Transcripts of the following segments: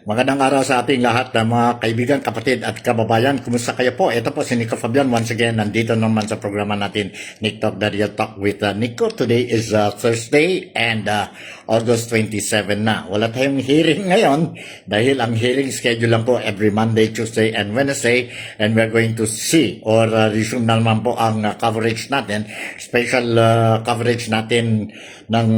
Magandang araw sa ating lahat ng mga kaibigan, kapatid at kababayan. Kumusta kayo po? Ito po si Nico Fabian once again. Nandito naman sa programa natin, Nick Talk, The Real Talk with Nico. Today is Thursday and August 27 na. Wala tayong hearing ngayon dahil ang hearing schedule lang po every Monday, Tuesday and Wednesday, and we're going to see or resume naman po ang coverage natin, special coverage natin ng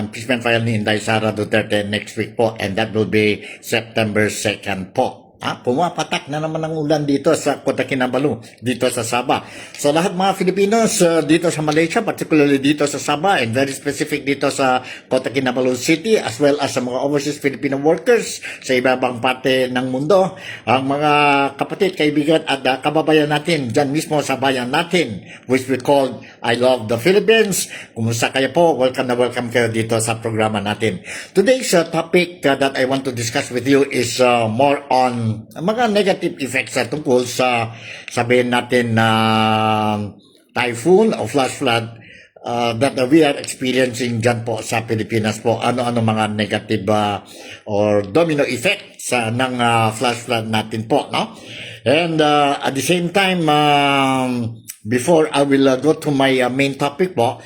impeachment file ni Inday Sara Duterte next week po, and that will be September 2nd po. Pumapatak na naman ang ulan dito sa Kota Kinabalu, dito sa Sabah. So lahat mga Filipinos dito sa Malaysia, particularly dito sa Sabah and very specific dito sa Kota Kinabalu City, as well as sa mga overseas Filipino workers sa iba-ibang parte ng mundo, ang mga kapatid, kaibigan at kababayan natin dyan mismo sa bayan natin, which we call I Love the Philippines. Kumusta kayo po? Welcome na welcome kayo dito sa programa natin. Today's topic that I want to discuss with you is more on mga negative effects tungkol sa, sabihin natin na typhoon o flash flood that we are experiencing dyan po sa Pilipinas po. Ano-ano mga negative or domino effect ng flash flood natin po, no? And at the same time, before I will go to my main topic po,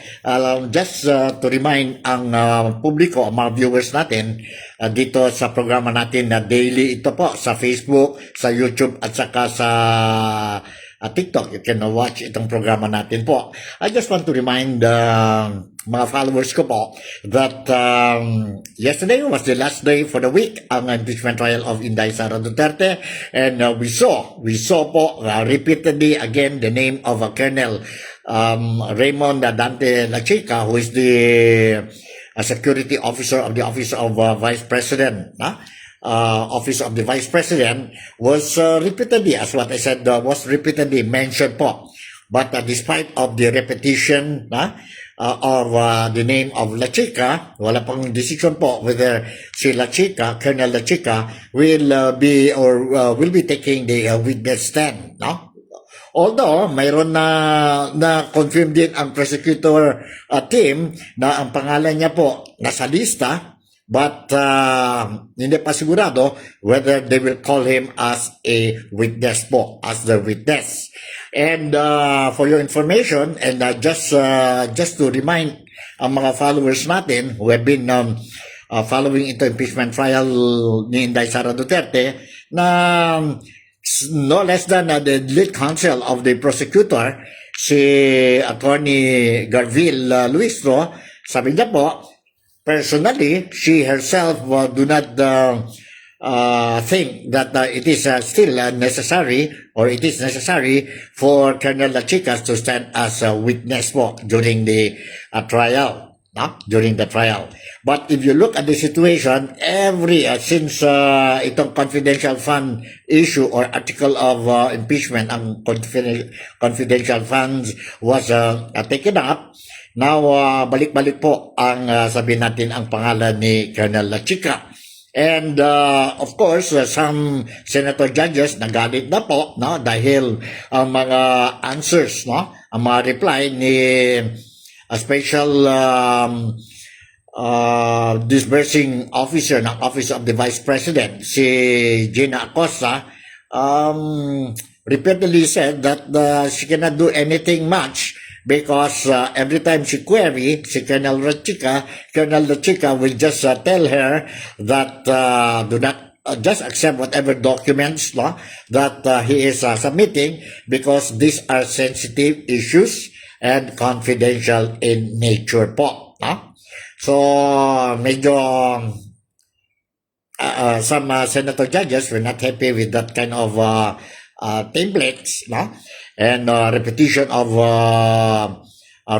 just to remind ang publiko, mga viewers natin, dito sa programa natin na daily ito po sa Facebook, sa YouTube at saka sa TikTok. You can watch itong programa natin po. I just want to remind mga followers ko po that yesterday was the last day for the week ang impeachment trial of Inday Sara Duterte, and we saw po repeatedly again the name of Colonel Raymond Dante Lachica, who is the security officer of the Office of Vice President. Office of the Vice President was repeatedly, as what I said, was repeatedly mentioned po. But despite of the repetition of the name of Lachica, wala pang decision po whether si Lachica, Colonel Lachica, will be taking the witness stand, no? Although mayroon na confirm din ang prosecutor team na ang pangalan niya po nasa lista, but hindi pa sigurado whether they will call him as a witness po, as the witness. And for your information, and just to remind ang mga followers natin who have been following ito impeachment trial ni Inday Sara Duterte, na no less than the lead counsel of the prosecutor, si Attorney Garville Luistro, sabi niya po, personally, she herself do not think that it is still necessary, or it is necessary for Colonel Lachica to stand as a witness po during the trial. During the trial. But if you look at the situation, since itong confidential fund issue or article of impeachment, ang confidential funds was taken up, now balik-balik po ang sabihin natin ang pangalan ni Colonel Lachica. And of course, some senator judges nagalit na po, no, dahil ang mga answers, no, ang mga reply ni special disbursing officer ng Office of the Vice President, si Gina Acosta, repeatedly said that she cannot do anything much because every time she query si Colonel Lachica will just tell her that do not just accept whatever documents that he is submitting, because these are sensitive issues and confidential in nature po. So, medyo some senator judges were not happy with that kind of templates, and repetition of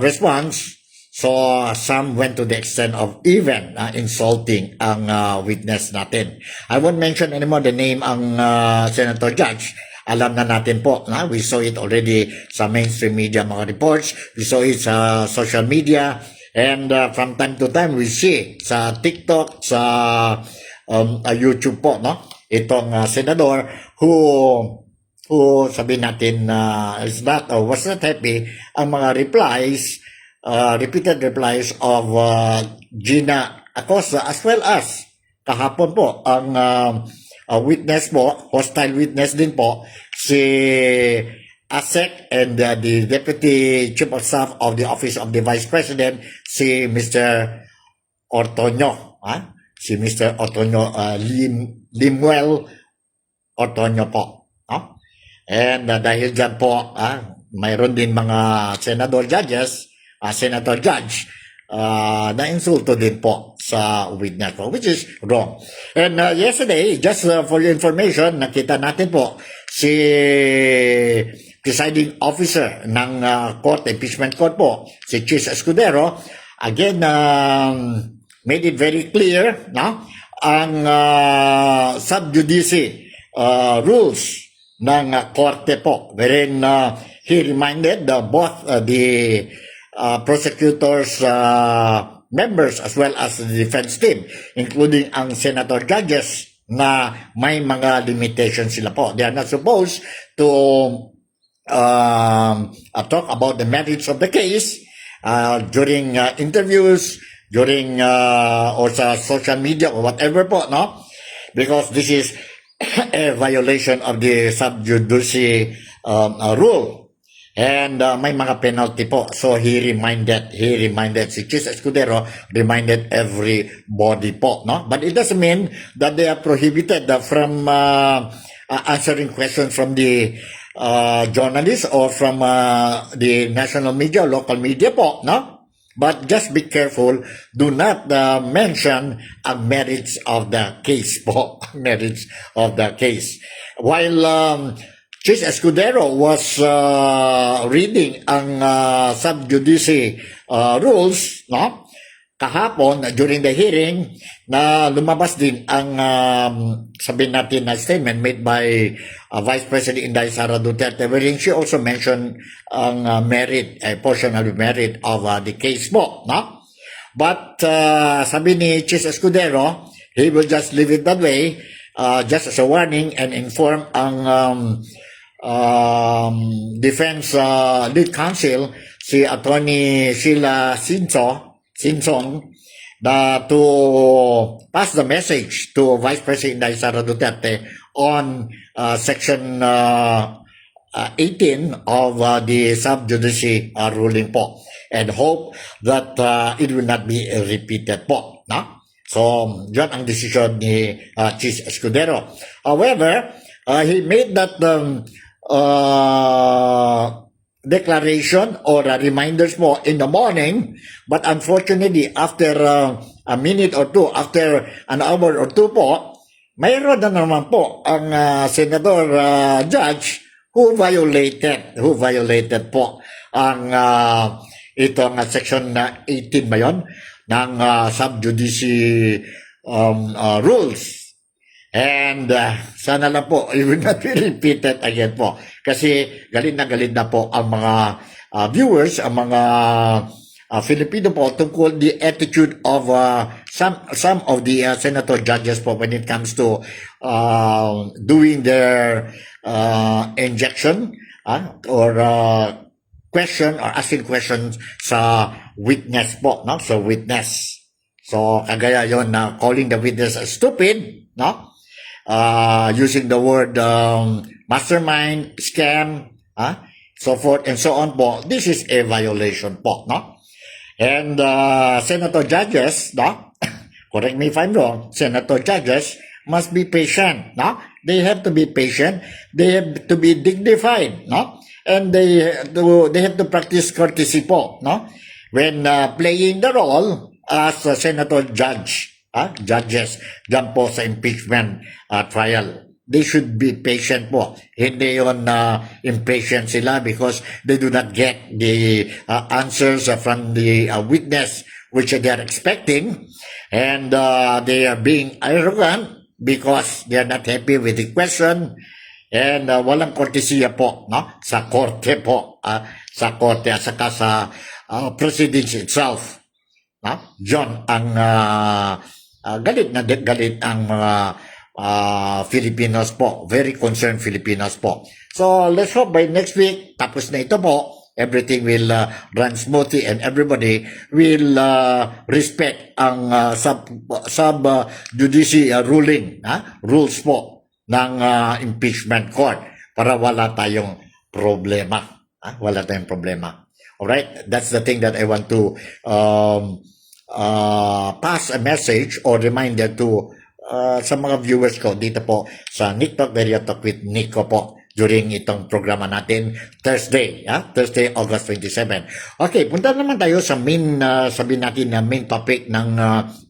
response. So, some went to the extent of even insulting ang witness natin. I won't mention anymore the name ang senator judge. Alam na natin po, we saw it already sa mainstream media, mga reports, we saw it sa social media, and from time to time we see sa TikTok, sa YouTube po, itong senador who sabihin natin is not or was not happy ang mga replies, repeated replies of Gina Acosta, as well as kahapon po ang witness po, hostile witness din po, si ASEC and the Deputy Chief of Staff of the Office of the Vice President, si Mr. Ortonio. Si Mr. Ortonio, Limuel Ortonio po. And dahil dyan po, mayroon din mga Senator Judge, na insulto din po sa witness po, which is wrong. And yesterday, just for your information, nakita natin po si presiding officer ng impeachment court po, si Chis Escudero, again, made it very clear, ang sub judice rules ng korte po, wherein he reminded both the prosecutors members as well as the defense team, including ang senator judges, na may mga limitations sila po. They are not supposed to talk about the merits of the case during interviews, during or sa social media or whatever po, because this is a violation of the sub judice rule. And may mga penalty po. So he reminded si Chis Escudero, reminded everybody po, But it doesn't mean that they are prohibited from answering questions from the journalists or from the national media, local media po, But just be careful, do not mention ang merits of the case po, merits of the case. While Chis Escudero was reading ang sub judice rules, kahapon during the hearing, na lumabas din ang sabihin natin na statement made by Vice President Inday Sara Duterte, wherein she also mentioned ang merit, a portion of the merit of the case po, But sabi ni Chis Escudero, he will just leave it that way, just as a warning, and inform ang defense lead counsel, si Attorney Sheila Sinson, to pass the message to Vice President Inday Sara Duterte on Section 18 of the sub judice ruling po, and hope that it will not be repeated po, So, yun ang decision ni Chis Escudero. However, he made that declaration or reminders mo in the morning, but unfortunately after a minute or two, after an hour or two po, mayroon na naman po ang Senator Judge who violated po ang itong section 18 ba yun ng sub judice rules. And sana lang po, it will not be repeated again po. Kasi galit na po ang mga viewers, ang mga Filipino po, tungkol the attitude of some of the senator judges po when it comes to doing their injection or question or asking questions sa witness po, So witness. So kagaya yon na calling the witness stupid, using the word mastermind, scam, so forth and so on po. This is a violation po, And senator judges, correct me if I'm wrong, senator judges must be patient, They have to be patient, they have to be dignified, And they have to practice courtesy po, When playing the role as a senator judges dyan po sa impeachment trial. They should be patient po. Hindi yun impatient sila because they do not get the answers from the witness which they are expecting, and they are being arrogant because they are not happy with the question, and walang kortesiya po, sa korte po, sa korte at saka sa presidency itself. John, ang galit ang mga Filipinos po, very concerned Filipinos po. So let's hope by next week tapos na ito po, everything will run smoothly and everybody will respect ang ruling, rules po ng impeachment court para wala tayong problema. Wala tayong problema. Alright, that's the thing that I want to pass a message or reminder to sa mga viewers ko dito po sa Nick Talk Radio Talk with Nico po during itong programa natin Thursday, Thursday, August 27. Okay, punta naman tayo sa main, sabihin natin na main topic ng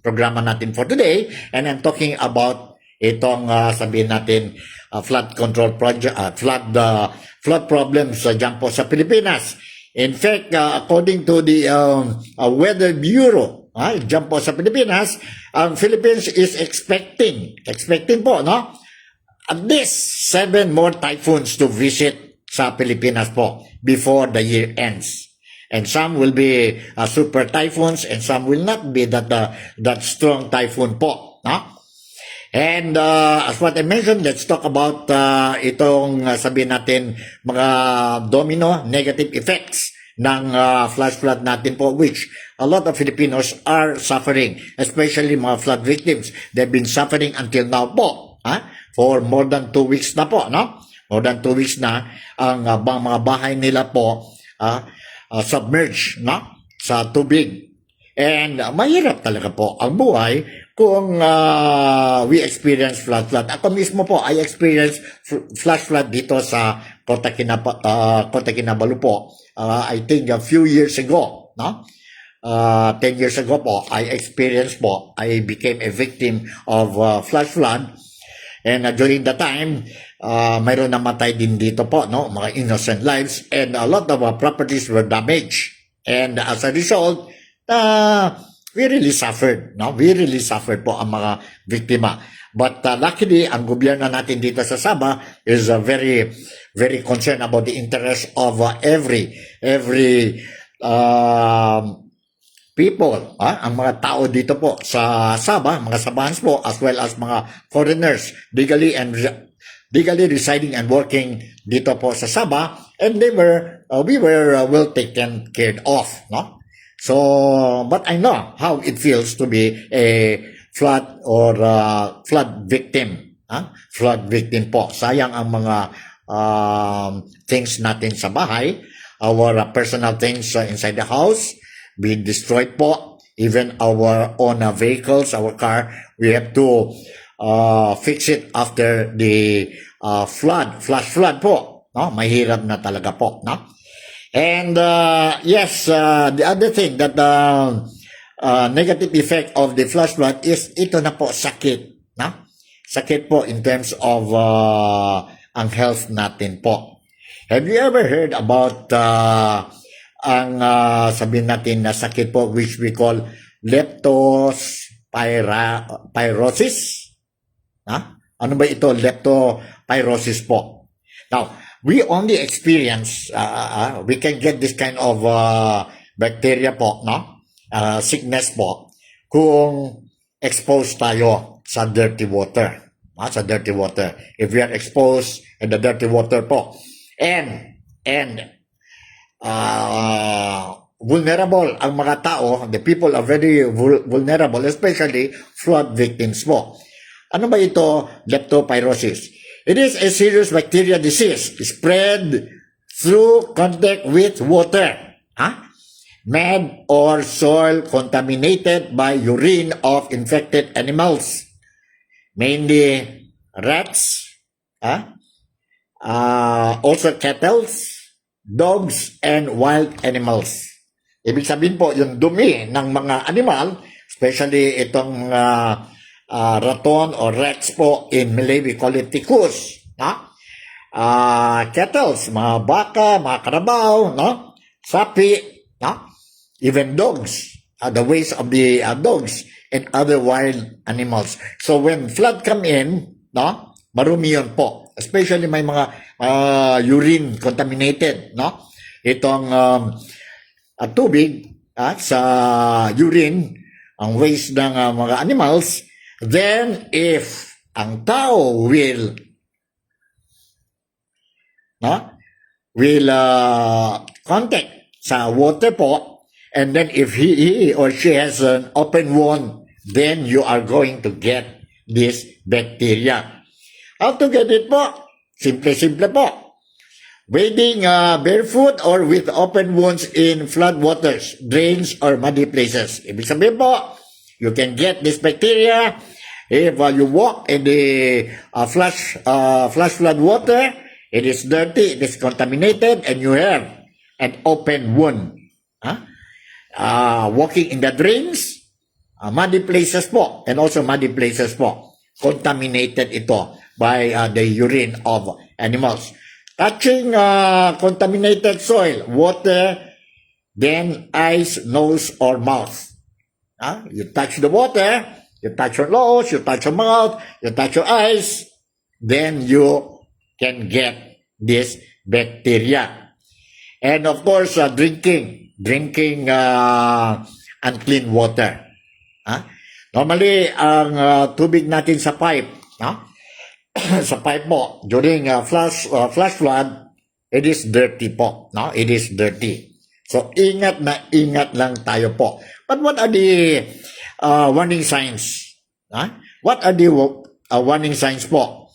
programa natin for today, and I'm talking about itong sabihin natin flood control project, flood problems dyan po sa Pilipinas. In fact, according to the Weather Bureau, dyan po sa Pilipinas, ang Philippines is expecting po, no? At least 7 more typhoons to visit sa Pilipinas po before the year ends. And some will be super typhoons and some will not be that strong typhoon po, no? And as what I mentioned, let's talk about itong sabihin natin mga domino negative effects ng flash flood natin po, which a lot of Filipinos are suffering, especially mga flood victims. They've been suffering until now po, for more than 2 weeks na po, no? More than 2 weeks na ang mga bahay nila po submerged, no? Sa tubig. And mahirap talaga po ang buhay kung we experience flood. Ako mismo po, I experienced flash flood dito sa Kota Kinabalu po. I think a few years ago, no? 10 years ago po, I became a victim of flash flood. And during the time, mayroon namatay din dito po, no? Mga innocent lives, and a lot of properties were damaged. And as a result, we really suffered, no? We really suffered po ang mga biktima. But luckily, ang gobyerno natin dito sa Sabah is very, very concerned about the interest of every people, ang mga tao dito po sa Sabah, mga Sabahans po, as well as mga foreigners legally residing and working dito po sa Sabah, and we were well taken care of, no? So, but I know how it feels to be a flood or flood victim, flood victim po. Sayang ang mga things natin sa bahay, our personal things inside the house being destroyed po, even our own vehicles, our car, we have to fix it after the flash flood po, no? Mahirap na talaga po, no? And yes, the other thing that negative effect of the flash flood is ito na po, sakit, no? Sakit po in terms of ang health natin po. Have you ever heard about ang sabihin natin na sakit po which we call leptospirosis? Ano ba ito? Leptospirosis po. Now, we only experience, we can get this kind of bacteria po, no? Sickness po, kung exposed tayo sa dirty water. Sa dirty water. If we are exposed in the dirty water po. And vulnerable ang mga tao, the people are very vulnerable, especially flood victims po. Ano ba ito, leptospirosis? It is a serious bacteria disease spread through contact with water, mud or soil contaminated by urine of infected animals, mainly rats, also cattle, dogs, and wild animals. Ibig sabihin po, yung dumi ng mga animal, especially itong raton or rats po, in Malay we call it tikus, cattle, mga baka, mga karabaw, no? Sapi, no? Even dogs, the waste of the dogs and other wild animals. So when flood come in, no? Marumi yun po. Especially may mga urine contaminated, no? Itong tubig sa urine, ang waste ng mga animals, then if ang tao will contact sa water po, and then if he or she has an open wound, then you are going to get this bacteria. How to get it po? Simple-simple po. Wading barefoot or with open wounds in flood waters, drains, or muddy places. Ibig sabihin po, you can get this bacteria if you walk in the flash flood water. It is dirty, it is contaminated, and you have an open wound. Walking in the drains, muddy places po, and also muddy places po. Contaminated ito by the urine of animals. Touching contaminated soil, water, then eyes, nose, or mouth. You touch the water, you touch your nose, you touch your mouth, you touch your eyes, then you can get this bacteria. And of course, drinking unclean water. Normally, ang tubig natin sa pipe, sa pipe po, during flash flood, it is dirty po. It is dirty. So, ingat na ingat lang tayo po. But what are the warning signs? What are the warning signs po?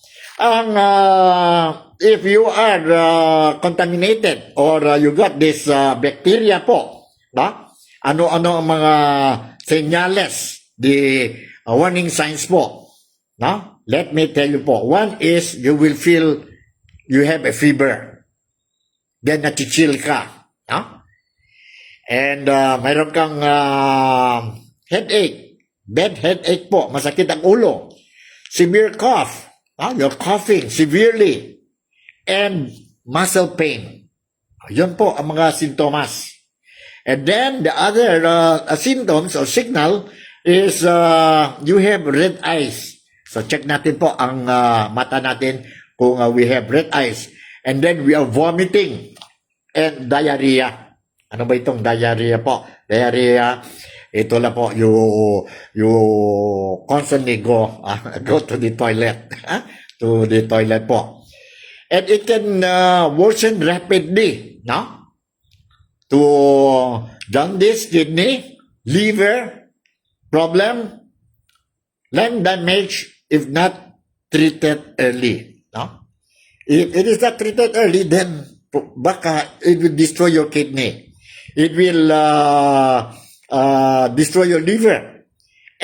If you are contaminated or you got this bacteria po, ano-ano ang mga senyales, the warning signs po? Let me tell you po. One is you will feel you have a fever. Then nachichill ka. And mayroon kang headache. Bad headache po. Masakit ang ulo. Severe cough. You're coughing severely. And muscle pain. Yun po ang mga sintomas. And then the other symptoms or signal is you have red eyes. So check natin po ang mata natin kung we have red eyes. And then we are vomiting and diarrhea. Ano ba itong diarrhea po? Diarrhea, ito lang po, you constantly go to the toilet. To the toilet po. And it can worsen rapidly, to jaundice, kidney, liver problem, lung damage, if not treated early. If it is not treated early, then baka it will destroy your kidney. It will destroy your liver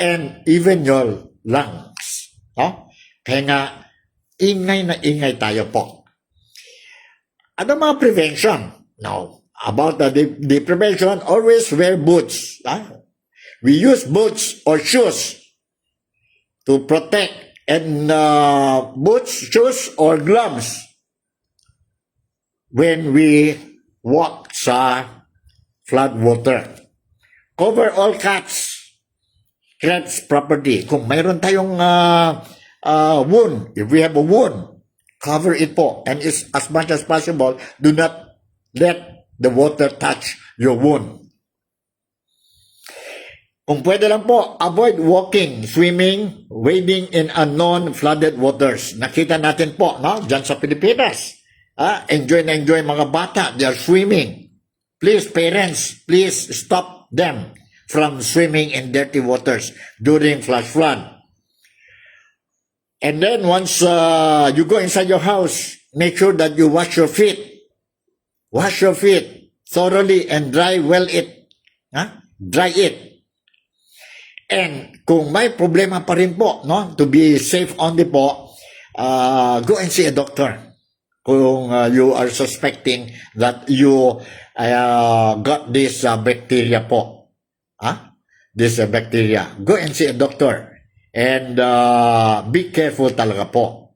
and even your lungs. Kaya nga, ingay na ingay tayo po. Ano mga prevention? Now, about the prevention, always wear boots. We use boots or shoes to protect, and boots, shoes, or gloves when we walk sa flood water. Cover all cuts, scratch property. Kung mayroon tayong wound, if we have a wound, cover it po. And as much as possible, do not let the water touch your wound. Kung pwede lang po, avoid walking, swimming, wading in unknown flooded waters. Nakita natin po, dyan sa Pilipinas. Enjoy na enjoy mga bata. They are swimming. Please, parents, please stop them from swimming in dirty waters during flash flood. And then once you go inside your house, make sure that you wash your feet. Wash your feet thoroughly and dry well it. Dry it. And kung may problema pa rin po, to be safe only po, go and see a doctor. Kung you are suspecting that you got this bacteria po. This bacteria. Go and see a doctor. And be careful talaga po.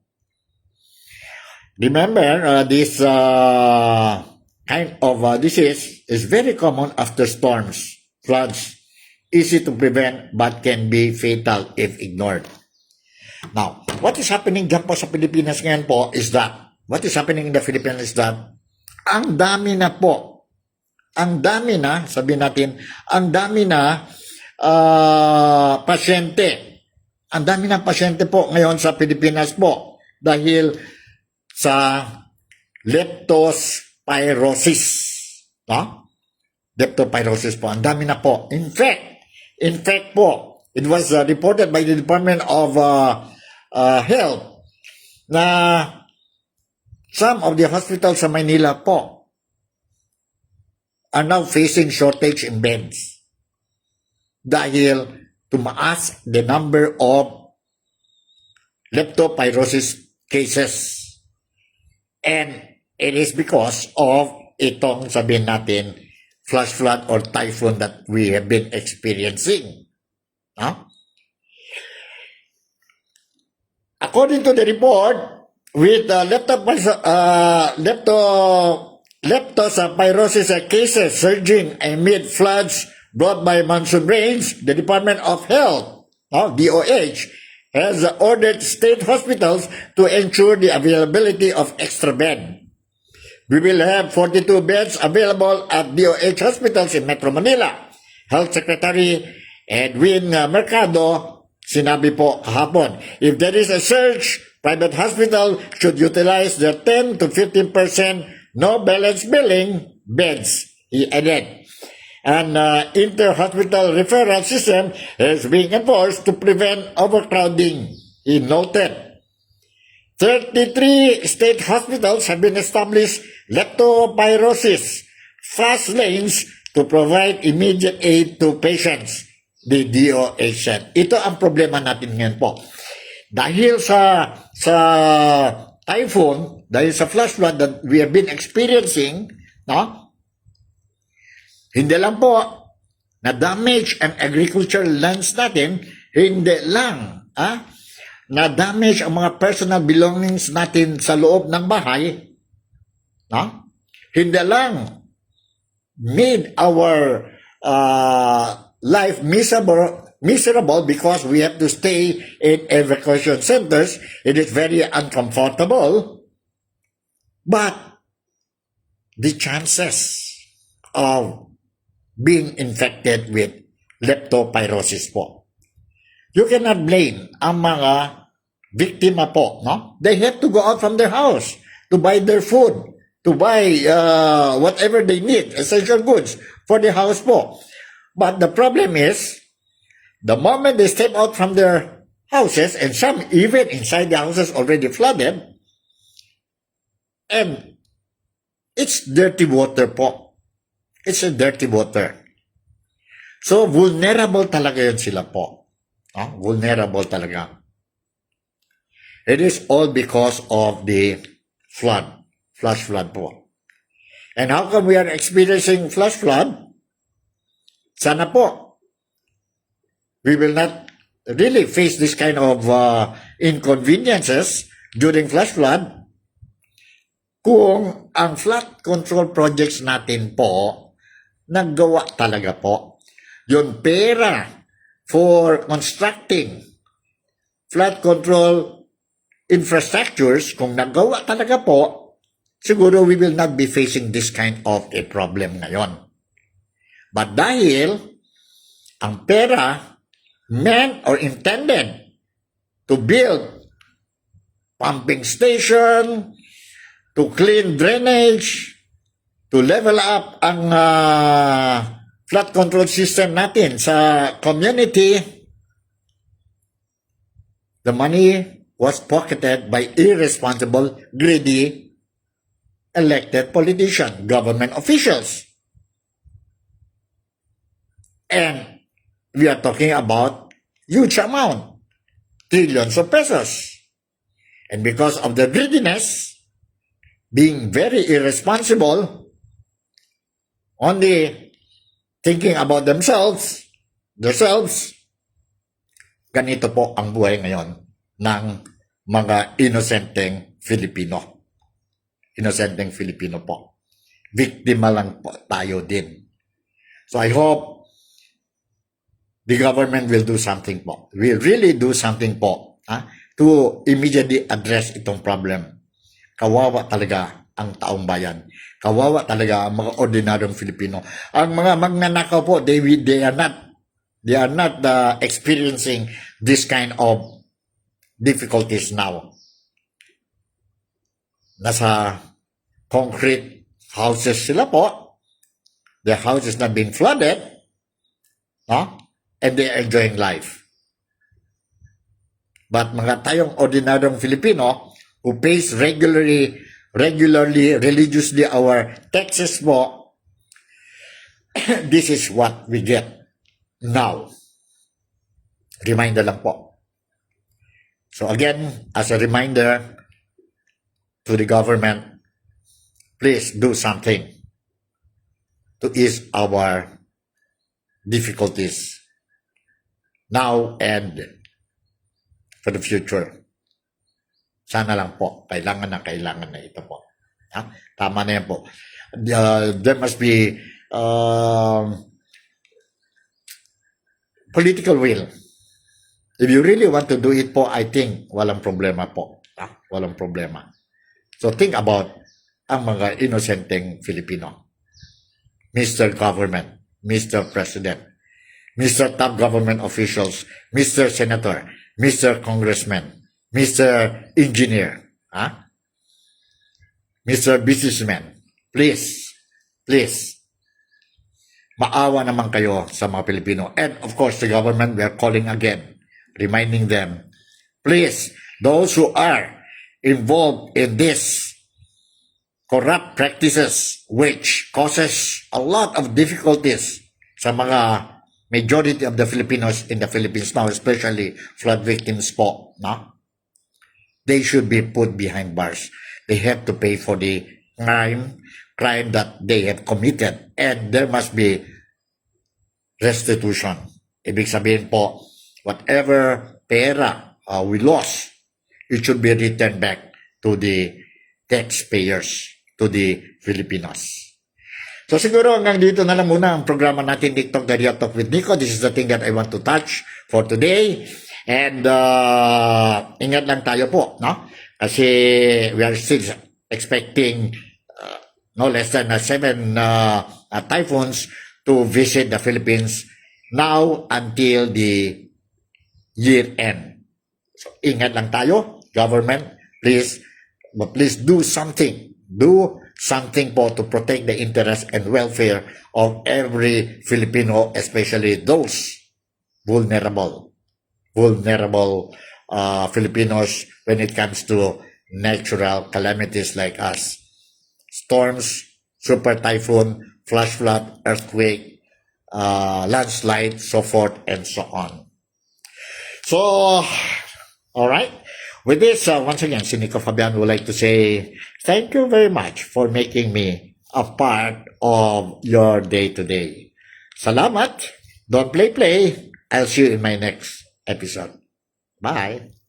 Remember, this kind of disease is very common after storms, floods, easy to prevent but can be fatal if ignored. Now, what is happening dyan po sa Pilipinas ngayon po is that, what is happening in the Philippines is that, ang dami na po, ang dami na, sabihin natin, ang dami na pasyente. Ang dami na pasyente po ngayon sa Pilipinas po dahil sa leptospirosis. No? Leptospirosis po. Ang dami na po. In fact po, it was reported by the Department of Health na some of the hospitals sa Manila po are now facing shortage in beds dahil tumaas the number of leptospirosis cases. And it is because of itong sabihin natin flash flood or typhoon that we have been experiencing. No? According to the report, with leptospirosis cases surging amid floods brought by monsoon rains, the Department of Health, DOH, has ordered state hospitals to ensure the availability of extra bed. We will have 42 beds available at DOH hospitals in Metro Manila. Health Secretary Edwin Mercado sinabi po kahapon, if there is a surge, private hospital should utilize their 10 to 15% no balance billing beds, he added. An inter-hospital referral system is being enforced to prevent overcrowding, he noted. 33 state hospitals have been established leptospirosis fast lanes to provide immediate aid to patients, the DOH said. Ito ang problema natin ngayon po. Dahil sa typhoon, dahil sa flash flood that we have been experiencing, no? Hindi lang po na-damage ang agricultural lands natin, hindi lang, na-damage ang mga personal belongings natin sa loob ng bahay, no? Hindi lang made our life miserable because we have to stay in evacuation centers. It is very uncomfortable, but the chances of being infected with leptospirosis po, you cannot blame ang mga biktima po, no? They have to go out from their house to buy their food, to buy whatever they need, essential goods for the house po. But the problem is, the moment they step out from their houses, and some even inside the houses already flooded, and it's dirty water po. It's a dirty water. So, vulnerable talaga yun sila po. Vulnerable talaga. It is all because of the flash flood po. And how come we are experiencing flash flood? Sana po, we will not really face this kind of inconveniences during flash flood kung ang flood control projects natin po naggawa talaga po. Yung pera for constructing flood control infrastructures, kung naggawa talaga po, siguro we will not be facing this kind of a problem ngayon. But dahil ang pera meant or intended to build pumping station, to clean drainage, to level up ang flood control system natin sa community, the money was pocketed by irresponsible, greedy, elected politicians, government officials. And we are talking about huge amount, trillions of pesos. And because of the greediness, being very irresponsible, only thinking about themselves, ganito po ang buhay ngayon ng mga inosenteng Filipino. Inosenteng Filipino po. Biktima lang po tayo din. So I hope the government will do something po. Will really do something po to immediately address itong problem. Kawawa talaga ang taong bayan. Kawawa talaga ang mga ordinaryong Filipino. Ang mga magnanakaw po, they are not experiencing this kind of difficulties now. Nasa concrete houses sila po. their house is not being flooded, no? And they are enjoying life. But mga tayong ordinaryong Filipino who pays regularly, religiously our taxes po, this is what we get now. Reminder lang po. So again, as a reminder to the government, please do something to ease our difficulties now and for the future. Sana lang po, kailangan na ito po. Ha? Tama na yan po. There must be political will. If you really want to do it po, I think walang problema po. Walang problema. So think about ang mga inosenteng Filipino. Mr. Government, Mr. President, Mr. Top Government Officials, Mr. Senator, Mr. Congressman, Mr. Engineer, Mr. Businessman, please, maawa naman kayo sa mga Pilipino. And of course, the government, we are calling again, reminding them, please, those who are involved in this corrupt practices which causes a lot of difficulties sa mga majority of the Filipinos in the Philippines now, especially flood victims po, no? They should be put behind bars. They have to pay for the crime that they have committed, and there must be restitution. Ibig sabihin po, whatever pera we lost, it should be returned back to the taxpayers, to the Filipinos. So siguro hanggang dito na lang muna ang programa natin, TikTok The Real Talk with Nico. This is the thing that I want to touch for today. And ingat lang tayo po, no? Kasi we are still expecting no less than 7 typhoons to visit the Philippines now until the year end. So ingat lang tayo, government, please do something. Do something po to protect the interest and welfare of every Filipino, especially those vulnerable Filipinos when it comes to natural calamities like us. Storms, super typhoon, flash flood, earthquake, landslide, so forth and so on. So, all right. With this, once again, si Nico Fabian would like to say thank you very much for making me a part of your day-to-day. Salamat. Don't play. I'll see you in my next episode. Bye.